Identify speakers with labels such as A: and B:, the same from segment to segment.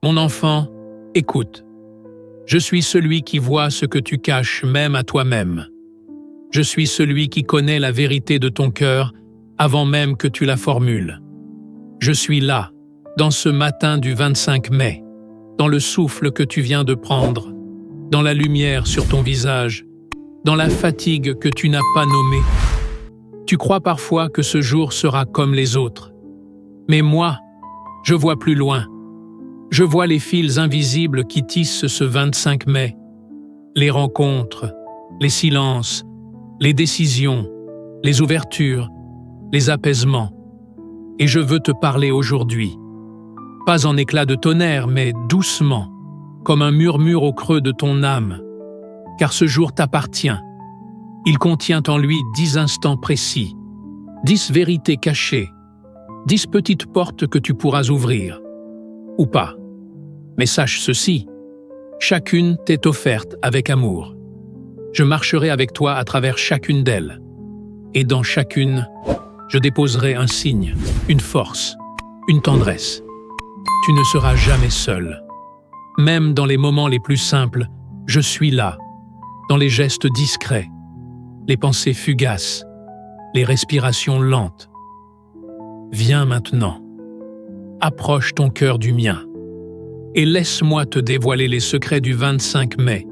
A: Mon enfant, écoute. Je suis celui qui voit ce que tu caches même à toi-même. Je suis celui qui connaît la vérité de ton cœur avant même que tu la formules. Je suis là, dans ce matin du 25 mai, dans le souffle que tu viens de prendre, dans la lumière sur ton visage, dans la fatigue que tu n'as pas nommée. Tu crois parfois que ce jour sera comme les autres. Mais moi, je vois plus loin. Je vois les fils invisibles qui tissent ce 25 mai. Les rencontres, les silences, les décisions, les ouvertures, les apaisements. Et je veux te parler aujourd'hui. Pas en éclat de tonnerre, mais doucement, comme un murmure au creux de ton âme. Car ce jour t'appartient. Il contient en lui 10 instants précis, 10 vérités cachées, 10 petites portes que tu pourras ouvrir. Ou pas. Mais sache ceci, chacune t'est offerte avec amour. Je marcherai avec toi à travers chacune d'elles. Et dans chacune, je déposerai un signe, une force, une tendresse. Tu ne seras jamais seul. Même dans les moments les plus simples, je suis là, dans les gestes discrets, les pensées fugaces, les respirations lentes. Viens maintenant, approche ton cœur du mien et laisse-moi te dévoiler les secrets du 25 mai.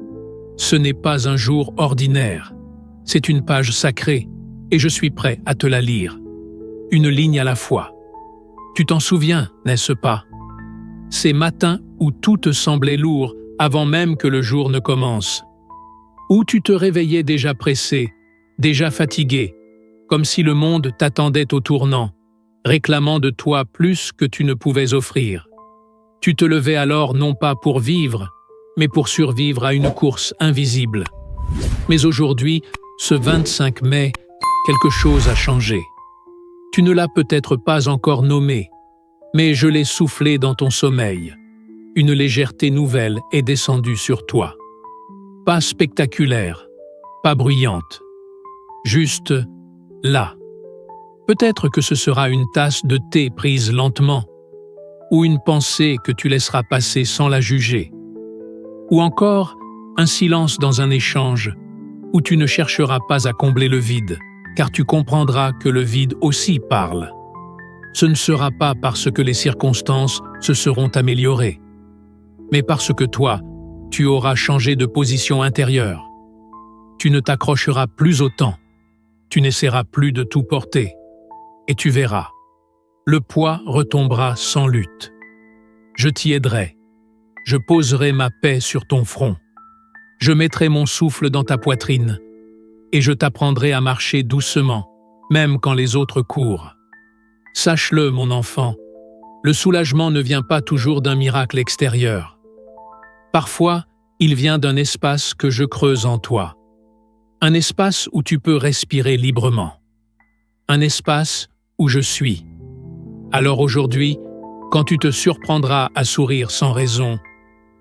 A: Ce n'est pas un jour ordinaire, c'est une page sacrée et je suis prêt à te la lire, une ligne à la fois. Tu t'en souviens, n'est-ce pas? Ces matins où tout te semblait lourd avant même que le jour ne commence, où tu te réveillais déjà pressé, déjà fatigué, comme si le monde t'attendait au tournant, réclamant de toi plus que tu ne pouvais offrir. Tu te levais alors non pas pour vivre, mais pour survivre à une course invisible. Mais aujourd'hui, ce 25 mai, quelque chose a changé. Tu ne l'as peut-être pas encore nommé, mais je l'ai soufflé dans ton sommeil. Une légèreté nouvelle est descendue sur toi. Pas spectaculaire, pas bruyante, juste là. Peut-être que ce sera une tasse de thé prise lentement, ou une pensée que tu laisseras passer sans la juger, ou encore un silence dans un échange où tu ne chercheras pas à combler le vide, car tu comprendras que le vide aussi parle. Ce ne sera pas parce que les circonstances se seront améliorées, mais parce que toi, tu auras changé de position intérieure. Tu ne t'accrocheras plus au temps, tu n'essaieras plus de tout porter, et tu verras. Le poids retombera sans lutte. Je t'y aiderai. Je poserai ma paix sur ton front. Je mettrai mon souffle dans ta poitrine et je t'apprendrai à marcher doucement, même quand les autres courent. Sache-le, mon enfant, le soulagement ne vient pas toujours d'un miracle extérieur. Parfois, il vient d'un espace que je creuse en toi. Un espace où tu peux respirer librement. Un espace où je suis. Alors aujourd'hui, quand tu te surprendras à sourire sans raison,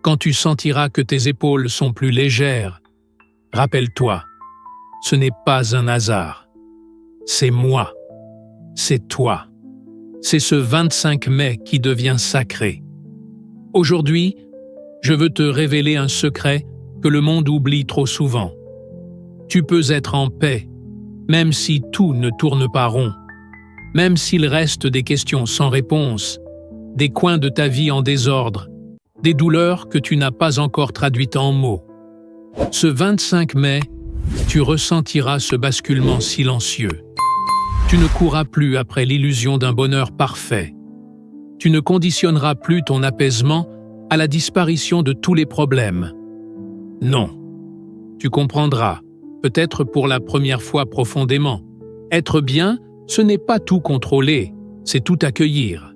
A: quand tu sentiras que tes épaules sont plus légères, rappelle-toi, ce n'est pas un hasard. C'est moi. C'est toi. C'est ce 25 mai qui devient sacré. Aujourd'hui, je veux te révéler un secret que le monde oublie trop souvent. Tu peux être en paix, même si tout ne tourne pas rond, même s'il reste des questions sans réponse, des coins de ta vie en désordre, des douleurs que tu n'as pas encore traduites en mots. Ce 25 mai, tu ressentiras ce basculement silencieux. Tu ne courras plus après l'illusion d'un bonheur parfait. Tu ne conditionneras plus ton apaisement à la disparition de tous les problèmes. Non. Tu comprendras, peut-être pour la première fois profondément. Être bien, ce n'est pas tout contrôler, c'est tout accueillir.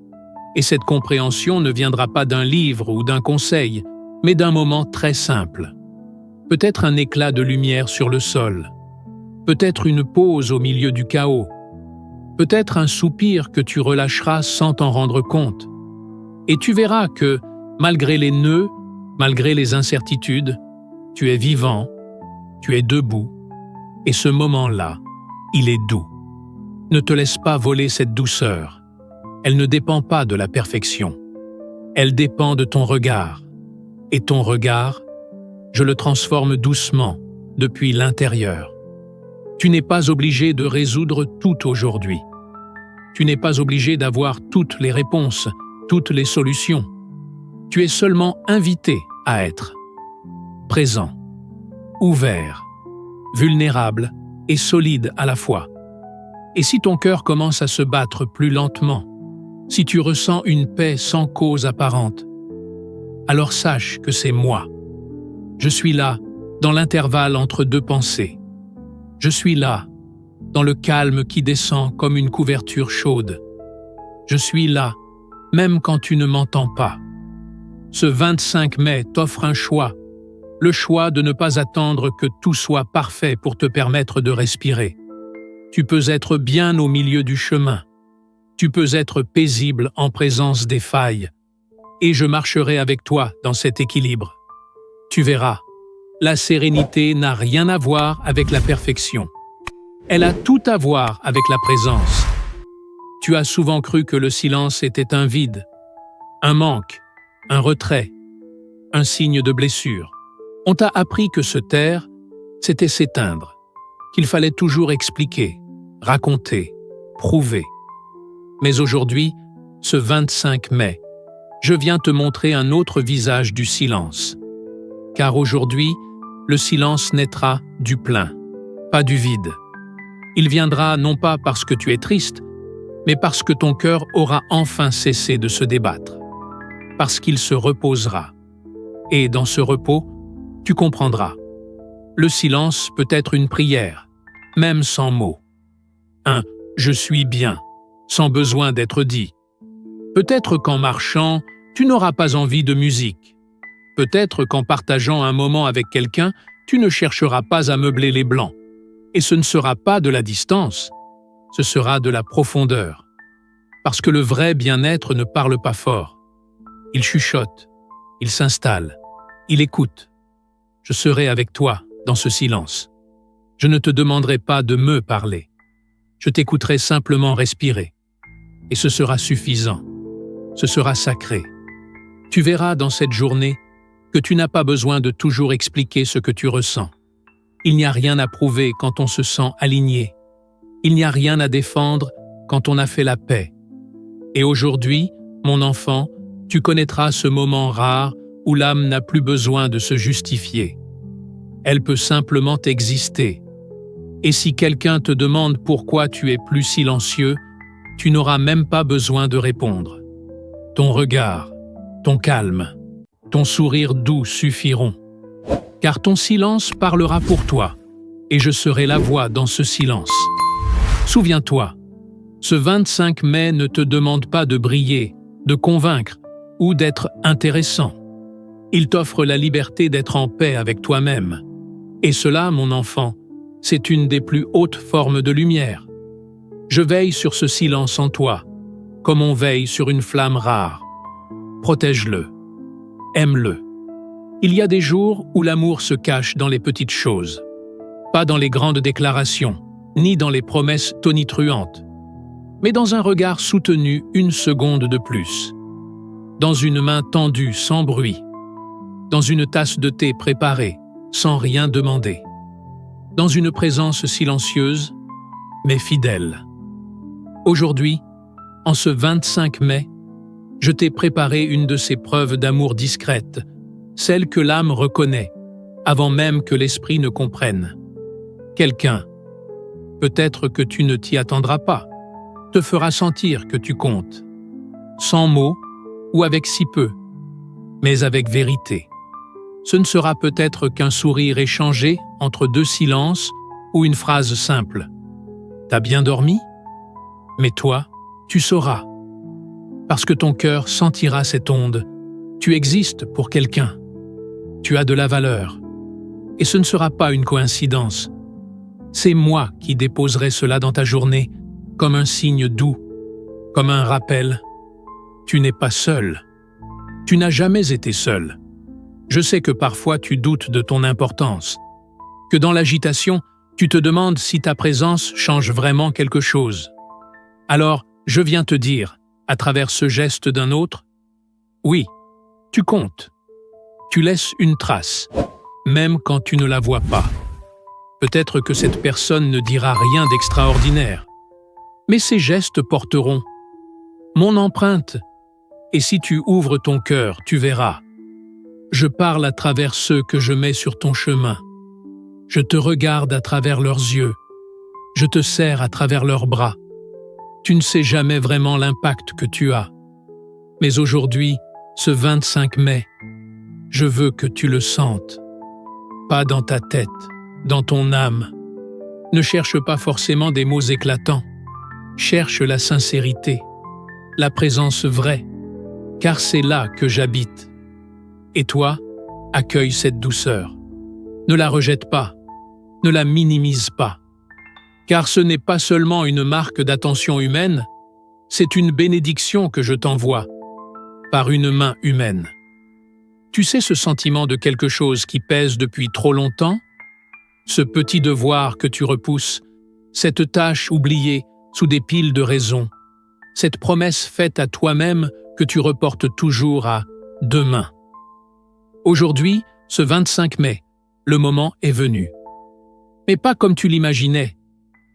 A: Et cette compréhension ne viendra pas d'un livre ou d'un conseil, mais d'un moment très simple. Peut-être un éclat de lumière sur le sol. Peut-être une pause au milieu du chaos. Peut-être un soupir que tu relâcheras sans t'en rendre compte. Et tu verras que, malgré les nœuds, malgré les incertitudes, tu es vivant, tu es debout, et ce moment-là, il est doux. Ne te laisse pas voler cette douceur. Elle ne dépend pas de la perfection. Elle dépend de ton regard. Et ton regard, je le transforme doucement, depuis l'intérieur. Tu n'es pas obligé de résoudre tout aujourd'hui. Tu n'es pas obligé d'avoir toutes les réponses, toutes les solutions. Tu es seulement invité à être présent, ouvert, vulnérable et solide à la fois. Et si ton cœur commence à se battre plus lentement, si tu ressens une paix sans cause apparente, alors sache que c'est moi. Je suis là, dans l'intervalle entre deux pensées. Je suis là, dans le calme qui descend comme une couverture chaude. Je suis là, même quand tu ne m'entends pas. Ce 25 mai t'offre un choix, le choix de ne pas attendre que tout soit parfait pour te permettre de respirer. Tu peux être bien au milieu du chemin. Tu peux être paisible en présence des failles. Et je marcherai avec toi dans cet équilibre. Tu verras, la sérénité n'a rien à voir avec la perfection. Elle a tout à voir avec la présence. Tu as souvent cru que le silence était un vide, un manque, un retrait, un signe de blessure. On t'a appris que se taire, c'était s'éteindre, qu'il fallait toujours expliquer, raconter, prouver. Mais aujourd'hui, ce 25 mai, je viens te montrer un autre visage du silence. Car aujourd'hui, le silence naîtra du plein, pas du vide. Il viendra non pas parce que tu es triste, mais parce que ton cœur aura enfin cessé de se débattre. Parce qu'il se reposera. Et dans ce repos, tu comprendras. Le silence peut être une prière, même sans mots. Un « je suis bien », sans besoin d'être dit. Peut-être qu'en marchant, tu n'auras pas envie de musique. Peut-être qu'en partageant un moment avec quelqu'un, tu ne chercheras pas à meubler les blancs. Et ce ne sera pas de la distance, ce sera de la profondeur. Parce que le vrai bien-être ne parle pas fort. Il chuchote, il s'installe, il écoute. Je serai avec toi dans ce silence. Je ne te demanderai pas de me parler. Je t'écouterai simplement respirer. Et ce sera suffisant. Ce sera sacré. Tu verras dans cette journée que tu n'as pas besoin de toujours expliquer ce que tu ressens. Il n'y a rien à prouver quand on se sent aligné. Il n'y a rien à défendre quand on a fait la paix. Et aujourd'hui, mon enfant, tu connaîtras ce moment rare où l'âme n'a plus besoin de se justifier. Elle peut simplement exister. Et si quelqu'un te demande pourquoi tu es plus silencieux, tu n'auras même pas besoin de répondre. Ton regard, ton calme, ton sourire doux suffiront. Car ton silence parlera pour toi, et je serai la voix dans ce silence. Souviens-toi, ce 25 mai ne te demande pas de briller, de convaincre ou d'être intéressant. Il t'offre la liberté d'être en paix avec toi-même. Et cela, mon enfant, c'est une des plus hautes formes de lumière. Je veille sur ce silence en toi, comme on veille sur une flamme rare. Protège-le, aime-le. Il y a des jours où l'amour se cache dans les petites choses, pas dans les grandes déclarations, ni dans les promesses tonitruantes, mais dans un regard soutenu une seconde de plus, dans une main tendue sans bruit, dans une tasse de thé préparée sans rien demander, dans une présence silencieuse mais fidèle. Aujourd'hui, en ce 25 mai, je t'ai préparé une de ces preuves d'amour discrètes, celle que l'âme reconnaît, avant même que l'esprit ne comprenne. Quelqu'un, peut-être que tu ne t'y attendras pas, te fera sentir que tu comptes, sans mots ou avec si peu, mais avec vérité. Ce ne sera peut-être qu'un sourire échangé entre deux silences ou une phrase simple. « T'as bien dormi ? » Mais toi, tu sauras. Parce que ton cœur sentira cette onde. Tu existes pour quelqu'un. Tu as de la valeur. Et ce ne sera pas une coïncidence. C'est moi qui déposerai cela dans ta journée, comme un signe doux, comme un rappel. Tu n'es pas seul. Tu n'as jamais été seul. Je sais que parfois tu doutes de ton importance, que dans l'agitation, tu te demandes si ta présence change vraiment quelque chose. Alors, je viens te dire, à travers ce geste d'un autre, Oui, tu comptes. Tu laisses une trace, même quand tu ne la vois pas. Peut-être que cette personne ne dira rien d'extraordinaire, mais ses gestes porteront mon empreinte. Et si tu ouvres ton cœur, tu verras. Je parle à travers ceux que je mets sur ton chemin. Je te regarde à travers leurs yeux. Je te serre à travers leurs bras. Tu ne sais jamais vraiment l'impact que tu as. Mais aujourd'hui, ce 25 mai, je veux que tu le sentes. Pas dans ta tête, dans ton âme. Ne cherche pas forcément des mots éclatants. Cherche la sincérité, la présence vraie, car c'est là que j'habite. Et toi, accueille cette douceur. Ne la rejette pas, ne la minimise pas. Car ce n'est pas seulement une marque d'attention humaine, c'est une bénédiction que je t'envoie, par une main humaine. Tu sais ce sentiment de quelque chose qui pèse depuis trop longtemps? Ce petit devoir que tu repousses, cette tâche oubliée sous des piles de raisons, cette promesse faite à toi-même que tu reportes toujours à demain. Aujourd'hui, ce 25 mai, le moment est venu. Mais pas comme tu l'imaginais,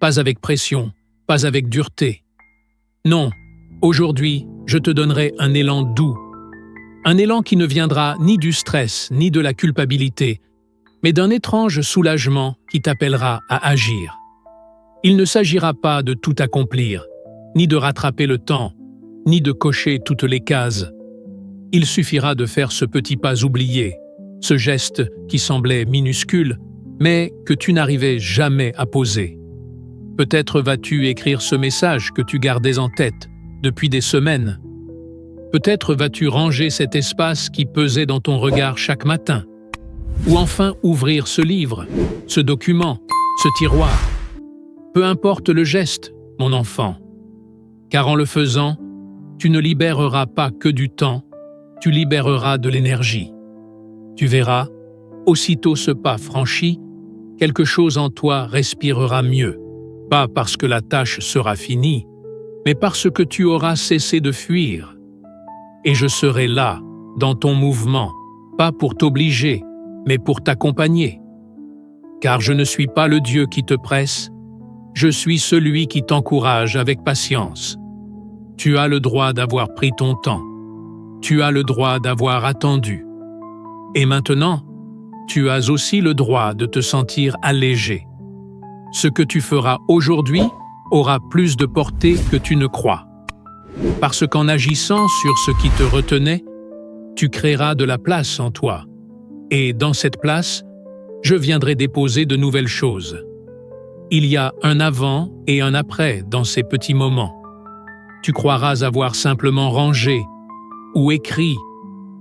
A: pas avec pression, pas avec dureté. Non, aujourd'hui, je te donnerai un élan doux. Un élan qui ne viendra ni du stress, ni de la culpabilité, mais d'un étrange soulagement qui t'appellera à agir. Il ne s'agira pas de tout accomplir, ni de rattraper le temps, ni de cocher toutes les cases. Il suffira de faire ce petit pas oublié, ce geste qui semblait minuscule, mais que tu n'arrivais jamais à poser. Peut-être vas-tu écrire ce message que tu gardais en tête depuis des semaines. Peut-être vas-tu ranger cet espace qui pesait dans ton regard chaque matin. Ou enfin ouvrir ce livre, ce document, ce tiroir. Peu importe le geste, mon enfant, car en le faisant, tu ne libéreras pas que du temps, tu libéreras de l'énergie. Tu verras, aussitôt ce pas franchi, quelque chose en toi respirera mieux, pas parce que la tâche sera finie, mais parce que tu auras cessé de fuir. Et je serai là, dans ton mouvement, pas pour t'obliger, mais pour t'accompagner. Car je ne suis pas le Dieu qui te presse, je suis celui qui t'encourage avec patience. Tu as le droit d'avoir pris ton temps. Tu as le droit d'avoir attendu. Et maintenant, tu as aussi le droit de te sentir allégé. Ce que tu feras aujourd'hui aura plus de portée que tu ne crois. Parce qu'en agissant sur ce qui te retenait, tu créeras de la place en toi. Et dans cette place, je viendrai déposer de nouvelles choses. Il y a un avant et un après dans ces petits moments. Tu croiras avoir simplement rangé, ou écrit,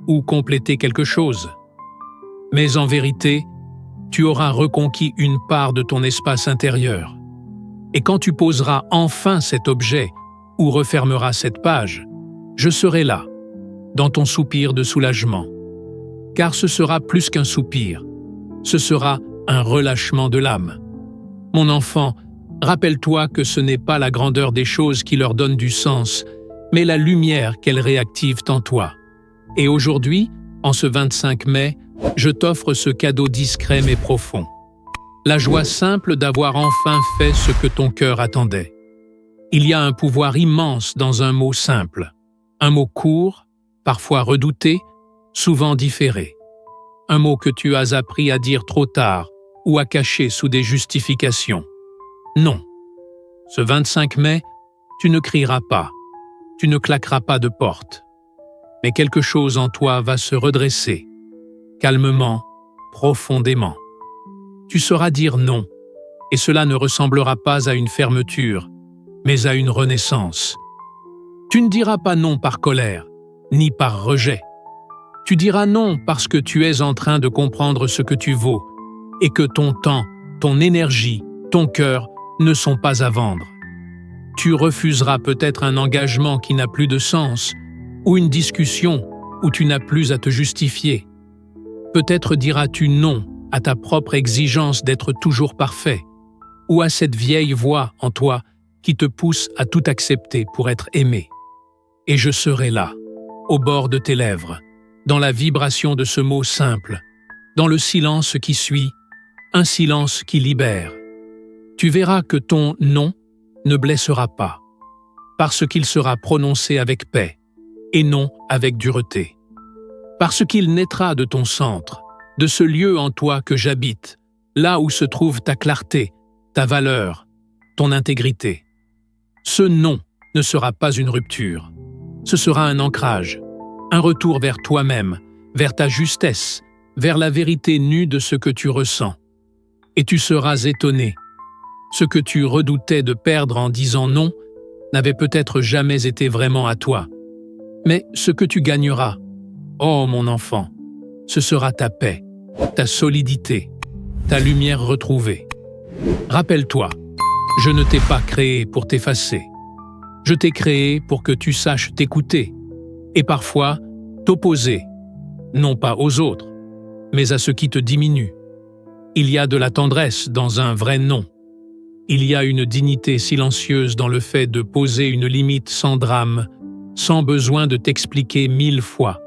A: ou complété quelque chose. Mais en vérité, tu auras reconquis une part de ton espace intérieur. Et quand tu poseras enfin cet objet, ou refermeras cette page, je serai là, dans ton soupir de soulagement. Car ce sera plus qu'un soupir, ce sera un relâchement de l'âme. Mon enfant, rappelle-toi que ce n'est pas la grandeur des choses qui leur donne du sens, mais la lumière qu'elles réactivent en toi. Et aujourd'hui, en ce 25 mai, je t'offre ce cadeau discret mais profond. La joie simple d'avoir enfin fait ce que ton cœur attendait. Il y a un pouvoir immense dans un mot simple. Un mot court, parfois redouté, souvent différé. Un mot que tu as appris à dire trop tard ou à cacher sous des justifications. Non. Ce 25 mai, tu ne crieras pas, tu ne claqueras pas de porte. Mais quelque chose en toi va se redresser, calmement, profondément. Tu sauras dire non, et cela ne ressemblera pas à une fermeture, mais à une renaissance. Tu ne diras pas non par colère, ni par rejet. Tu diras non parce que tu es en train de comprendre ce que tu vaux, et que ton temps, ton énergie, ton cœur ne sont pas à vendre. Tu refuseras peut-être un engagement qui n'a plus de sens, ou une discussion où tu n'as plus à te justifier. Peut-être diras-tu non à ta propre exigence d'être toujours parfait, ou à cette vieille voix en toi qui te pousse à tout accepter pour être aimé. Et je serai là, au bord de tes lèvres, dans la vibration de ce mot simple, dans le silence qui suit, un silence qui libère. Tu verras que ton « non » ne blessera pas, parce qu'il sera prononcé avec paix, et non avec dureté. Parce qu'il naîtra de ton centre, de ce lieu en toi que j'habite, là où se trouve ta clarté, ta valeur, ton intégrité. Ce « non » ne sera pas une rupture. Ce sera un ancrage, un retour vers toi-même, vers ta justesse, vers la vérité nue de ce que tu ressens. Et tu seras étonné. Ce que tu redoutais de perdre en disant non n'avait peut-être jamais été vraiment à toi. Mais ce que tu gagneras, oh mon enfant, ce sera ta paix, ta solidité, ta lumière retrouvée. Rappelle-toi, je ne t'ai pas créé pour t'effacer. Je t'ai créé pour que tu saches t'écouter et parfois t'opposer, non pas aux autres, mais à ce qui te diminue. Il y a de la tendresse dans un vrai non. Il y a une dignité silencieuse dans le fait de poser une limite sans drame, sans besoin de t'expliquer 1000 fois.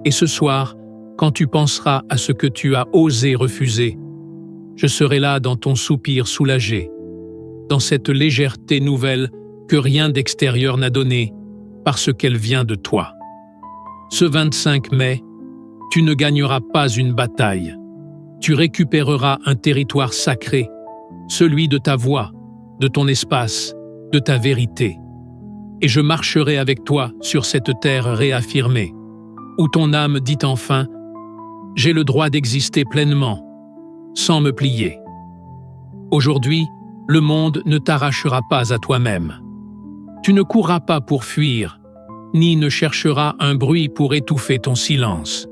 A: Et ce soir, quand tu penseras à ce que tu as osé refuser, je serai là dans ton soupir soulagé, dans cette légèreté nouvelle que rien d'extérieur n'a donnée, parce qu'elle vient de toi. Ce 25 mai, tu ne gagneras pas une bataille. Tu récupéreras un territoire sacré, celui de ta voix, de ton espace, de ta vérité. Et je marcherai avec toi sur cette terre réaffirmée, où ton âme dit enfin « J'ai le droit d'exister pleinement, sans me plier ». Aujourd'hui, le monde ne t'arrachera pas à toi-même. Tu ne courras pas pour fuir, ni ne chercheras un bruit pour étouffer ton silence.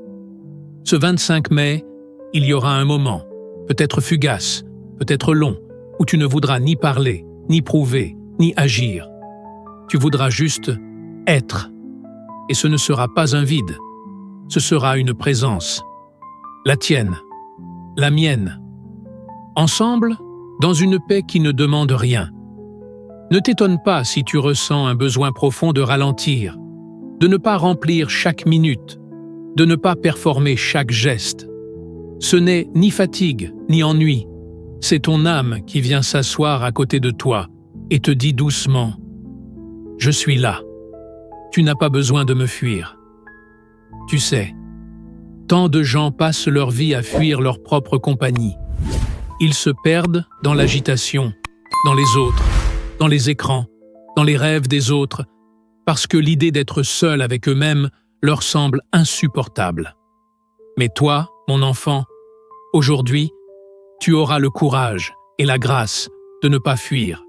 A: Ce 25 mai, il y aura un moment, peut-être fugace, peut-être long, où tu ne voudras ni parler, ni prouver, ni agir. Tu voudras juste être. Et ce ne sera pas un vide, ce sera une présence. La tienne, la mienne. Ensemble, dans une paix qui ne demande rien. Ne t'étonne pas si tu ressens un besoin profond de ralentir, de ne pas remplir chaque minute, de ne pas performer chaque geste. Ce n'est ni fatigue, ni ennui. C'est ton âme qui vient s'asseoir à côté de toi et te dit doucement « Je suis là. Tu n'as pas besoin de me fuir. » Tu sais, tant de gens passent leur vie à fuir leur propre compagnie. Ils se perdent dans l'agitation, dans les autres, dans les écrans, dans les rêves des autres, parce que l'idée d'être seul avec eux-mêmes leur semble insupportable. Mais toi, mon enfant, aujourd'hui, tu auras le courage et la grâce de ne pas fuir.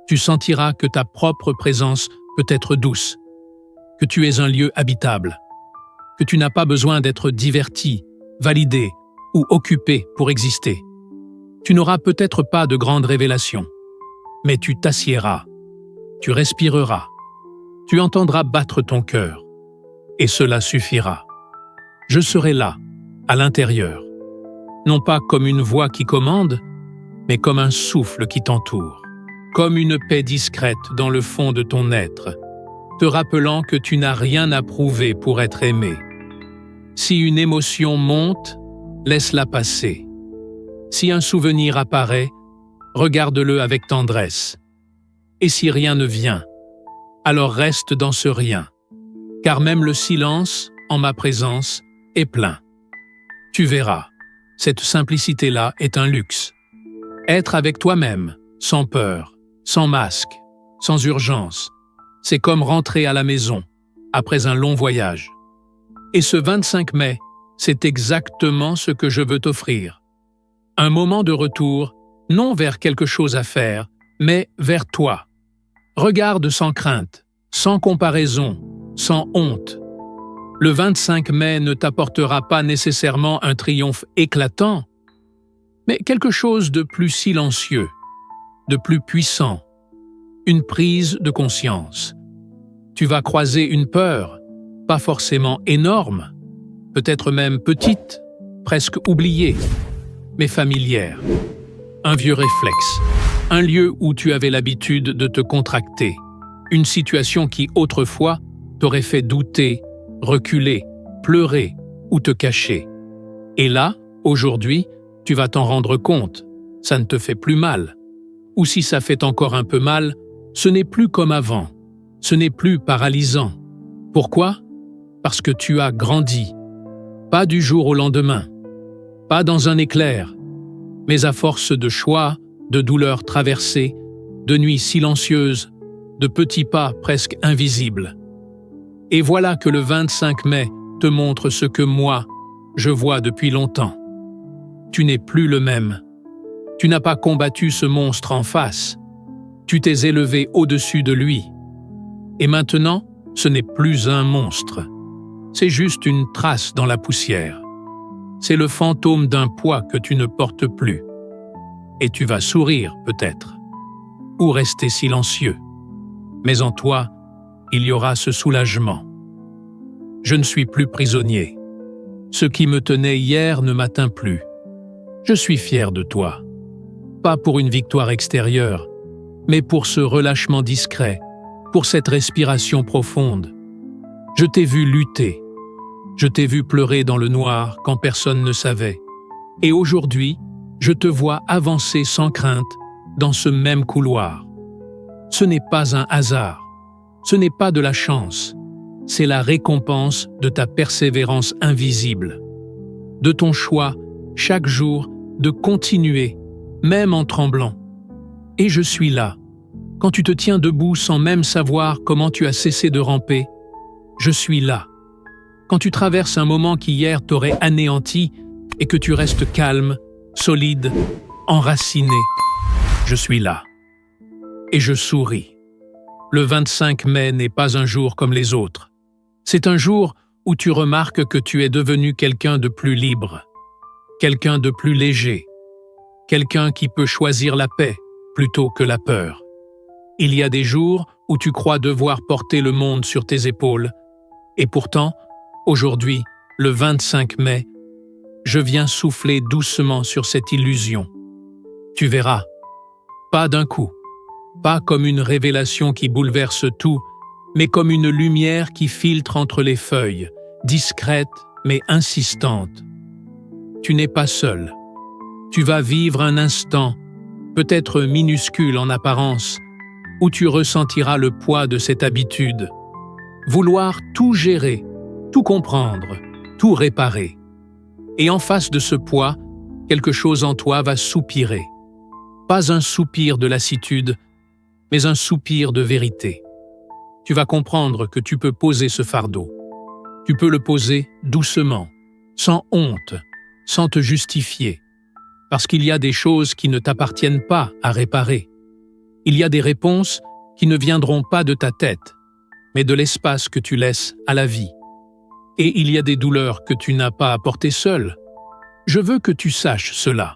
A: Tu sentiras que ta propre présence peut être douce, que tu es un lieu habitable, que tu n'as pas besoin d'être diverti, validé ou occupé pour exister. Tu n'auras peut-être pas de grandes révélations, mais tu t'assiéras, tu respireras, tu entendras battre ton cœur, et cela suffira. Je serai là, à l'intérieur, non pas comme une voix qui commande, mais comme un souffle qui t'entoure, comme une paix discrète dans le fond de ton être, te rappelant que tu n'as rien à prouver pour être aimé. Si une émotion monte, laisse-la passer. Si un souvenir apparaît, regarde-le avec tendresse. Et si rien ne vient, alors reste dans ce rien, car même le silence, en ma présence, est plein. Tu verras, cette simplicité-là est un luxe. Être avec toi-même, sans peur, sans masque, sans urgence, c'est comme rentrer à la maison, après un long voyage. Et ce 25 mai, c'est exactement ce que je veux t'offrir. Un moment de retour, non vers quelque chose à faire, mais vers toi. Regarde sans crainte, sans comparaison, sans honte. Le 25 mai ne t'apportera pas nécessairement un triomphe éclatant, mais quelque chose de plus silencieux, de plus puissant, une prise de conscience. Tu vas croiser une peur, pas forcément énorme, peut-être même petite, presque oubliée, mais familière. Un vieux réflexe, un lieu où tu avais l'habitude de te contracter, une situation qui, autrefois, t'aurait fait douter, reculer, pleurer ou te cacher. Et là, aujourd'hui, tu vas t'en rendre compte, ça ne te fait plus mal. Ou si ça fait encore un peu mal, ce n'est plus comme avant, ce n'est plus paralysant. Pourquoi? Parce que tu as grandi. Pas du jour au lendemain, pas dans un éclair, mais à force de choix, de douleurs traversées, de nuits silencieuses, de petits pas presque invisibles. Et voilà que le 25 mai te montre ce que moi, je vois depuis longtemps. Tu n'es plus le même. Tu n'as pas combattu ce monstre en face. Tu t'es élevé au-dessus de lui. Et maintenant, ce n'est plus un monstre. C'est juste une trace dans la poussière. C'est le fantôme d'un poids que tu ne portes plus. Et tu vas sourire, peut-être, ou rester silencieux. Mais en toi, il y aura ce soulagement. Je ne suis plus prisonnier. Ce qui me tenait hier ne m'atteint plus. Je suis fier de toi. Pas pour une victoire extérieure, mais pour ce relâchement discret, pour cette respiration profonde. Je t'ai vu lutter. Je t'ai vu pleurer dans le noir quand personne ne savait. Et aujourd'hui, je te vois avancer sans crainte dans ce même couloir. Ce n'est pas un hasard. Ce n'est pas de la chance. C'est la récompense de ta persévérance invisible. De ton choix, chaque jour, de continuer, même en tremblant. Et je suis là. Quand tu te tiens debout sans même savoir comment tu as cessé de ramper, je suis là. Quand tu traverses un moment qui hier t'aurait anéanti et que tu restes calme, solide, enraciné, je suis là. Et je souris. Le 25 mai n'est pas un jour comme les autres. C'est un jour où tu remarques que tu es devenu quelqu'un de plus libre, quelqu'un de plus léger, quelqu'un qui peut choisir la paix plutôt que la peur. Il y a des jours où tu crois devoir porter le monde sur tes épaules, et pourtant, aujourd'hui, le 25 mai, je viens souffler doucement sur cette illusion. Tu verras, pas d'un coup, pas comme une révélation qui bouleverse tout, mais comme une lumière qui filtre entre les feuilles, discrète mais insistante. Tu n'es pas seul. Tu vas vivre un instant, peut-être minuscule en apparence, où tu ressentiras le poids de cette habitude. Vouloir tout gérer, tout comprendre, tout réparer. Et en face de ce poids, quelque chose en toi va soupirer. Pas un soupir de lassitude, mais un soupir de vérité. Tu vas comprendre que tu peux poser ce fardeau. Tu peux le poser doucement, sans honte, sans te justifier. Parce qu'il y a des choses qui ne t'appartiennent pas à réparer. Il y a des réponses qui ne viendront pas de ta tête, mais de l'espace que tu laisses à la vie. Et il y a des douleurs que tu n'as pas à porter seul. Je veux que tu saches cela.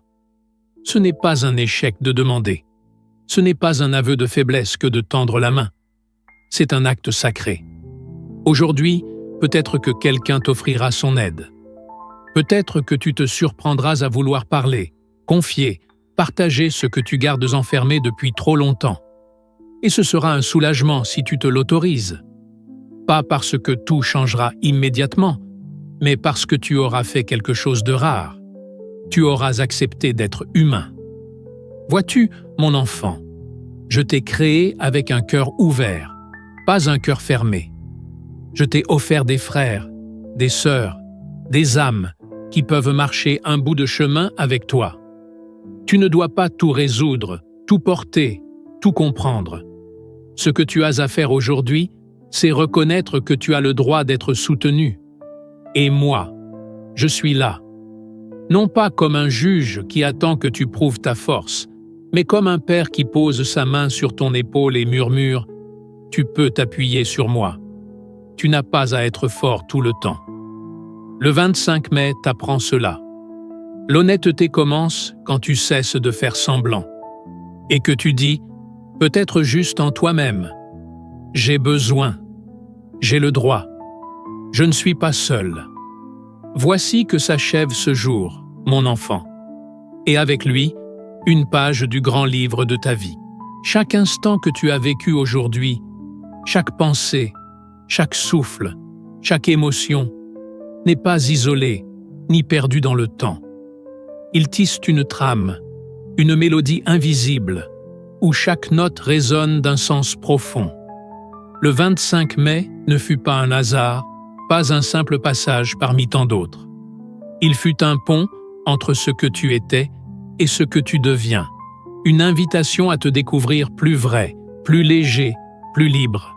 A: Ce n'est pas un échec de demander. Ce n'est pas un aveu de faiblesse que de tendre la main. C'est un acte sacré. Aujourd'hui, peut-être que quelqu'un t'offrira son aide. Peut-être que tu te surprendras à vouloir parler, confier, partager ce que tu gardes enfermé depuis trop longtemps. Et ce sera un soulagement si tu te l'autorises. Pas parce que tout changera immédiatement, mais parce que tu auras fait quelque chose de rare. Tu auras accepté d'être humain. Vois-tu, mon enfant, je t'ai créé avec un cœur ouvert, pas un cœur fermé. Je t'ai offert des frères, des sœurs, des âmes qui peuvent marcher un bout de chemin avec toi. Tu ne dois pas tout résoudre, tout porter, tout comprendre. Ce que tu as à faire aujourd'hui, c'est reconnaître que tu as le droit d'être soutenu. Et moi, je suis là. Non pas comme un juge qui attend que tu prouves ta force, mais comme un père qui pose sa main sur ton épaule et murmure « Tu peux t'appuyer sur moi. Tu n'as pas à être fort tout le temps. » Le 25 mai t'apprend cela. L'honnêteté commence quand tu cesses de faire semblant et que tu dis, peut-être juste en toi-même, « J'ai besoin, j'ai le droit, je ne suis pas seul. » Voici que s'achève ce jour, mon enfant, et avec lui, une page du grand livre de ta vie. Chaque instant que tu as vécu aujourd'hui, chaque pensée, chaque souffle, chaque émotion n'est pas isolé ni perdu dans le temps. Ils tissent une trame, une mélodie invisible, où chaque note résonne d'un sens profond. Le 25 mai ne fut pas un hasard, pas un simple passage parmi tant d'autres. Il fut un pont entre ce que tu étais et ce que tu deviens, une invitation à te découvrir plus vrai, plus léger, plus libre.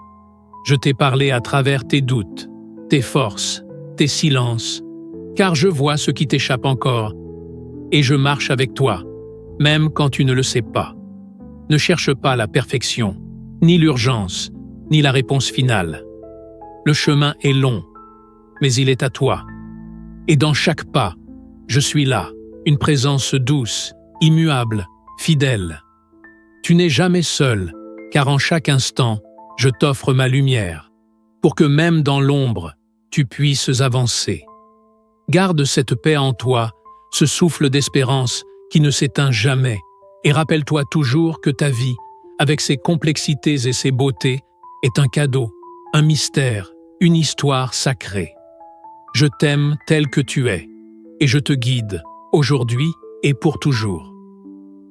A: Je t'ai parlé à travers tes doutes, tes forces, tes silences, car je vois ce qui t'échappe encore, et je marche avec toi, même quand tu ne le sais pas. Ne cherche pas la perfection, ni l'urgence, ni la réponse finale. Le chemin est long, mais il est à toi. Et dans chaque pas, je suis là, une présence douce, immuable, fidèle. Tu n'es jamais seul, car en chaque instant, je t'offre ma lumière, pour que même dans l'ombre, tu puisses avancer. Garde cette paix en toi, ce souffle d'espérance qui ne s'éteint jamais, et rappelle-toi toujours que ta vie, avec ses complexités et ses beautés, est un cadeau, un mystère, une histoire sacrée. Je t'aime tel que tu es, et je te guide, aujourd'hui et pour toujours.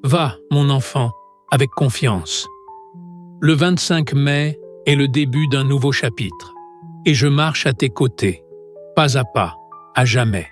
A: Va, mon enfant, avec confiance. Le 25 mai est le début d'un nouveau chapitre, et je marche à tes côtés, pas à pas, à jamais.